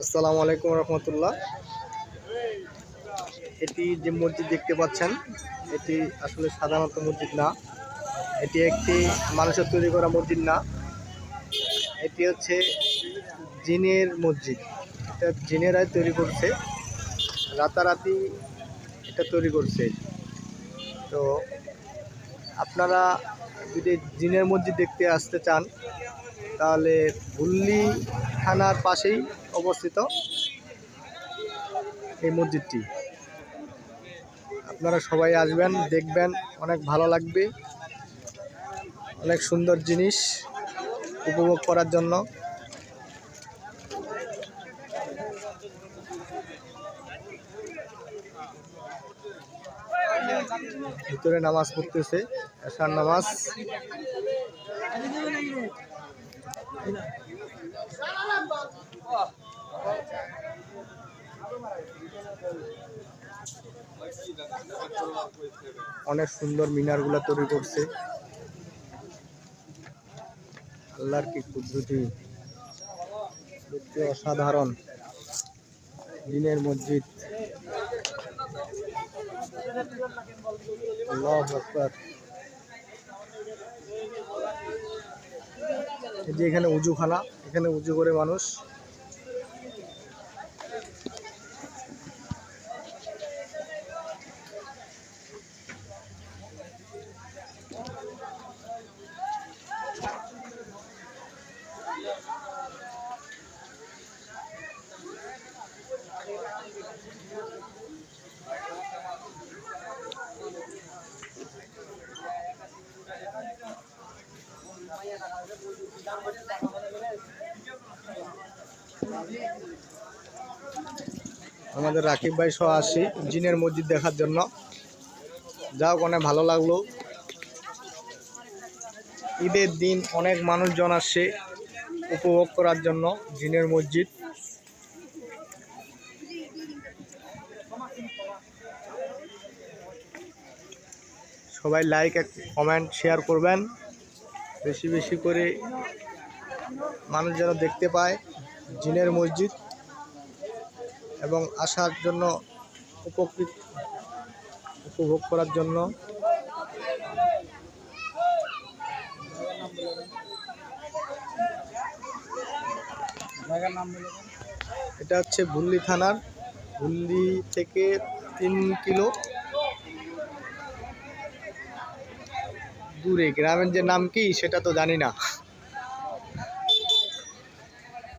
আসসালামু আলাইকুম রহমতুল্লাহ। এটি যে মসজিদ দেখতে পাচ্ছেন, এটি আসলে সাধারণত মসজিদ না। এটি একটি মানুষের তৈরি করা মসজিদ না, এটি হচ্ছে জিনের মসজিদ। এটা জিনেরাই তৈরি করছে, রাতারাতি এটা তৈরি করছে। তো আপনারা যদি জিনের মসজিদ দেখতে আসতে চান, তাহলে ভুল্লি থানার পাশেই অবস্থিত এই মসজিদটি। আপনারা সবাই আসবেন, দেখবেন, অনেক ভালো লাগবে। অনেক সুন্দর জিনিস উপভোগ করার জন্য। ভিতরে নামাজ পড়তেছে, এশার নামাজ। অনেক সুন্দর মিনারগুলা তৈরি করছে। আল্লাহর কি কুদরতি, দেখতে অসাধারণ জিনের মসজিদ। আল্লাহু আকবার। এই যে এখানে উজুখানা, এখানে উজু করে মানুষ। আমাদের রাকিব ভাই সহ আসি জিনের মসজিদ দেখার জন্য। যাও, অনেক ভালো লাগলো। ঈদের দিন অনেক মানুষজন আসছে উপভোগ করার জন্য জিনের মসজিদ। সবাই লাইক, কমেন্ট, শেয়ার করবেন, বেশি বেশি করে মানুষ যেন দেখতে পায় জিনের মসজিদ এবং আসার জন্য, উপভোগ করার জন্য। এটা হচ্ছে ভুল্লি থানার, ভুল্লি থেকে 3 কিলো দূরে। গ্রামের যে নাম কি সেটা তো জানি না।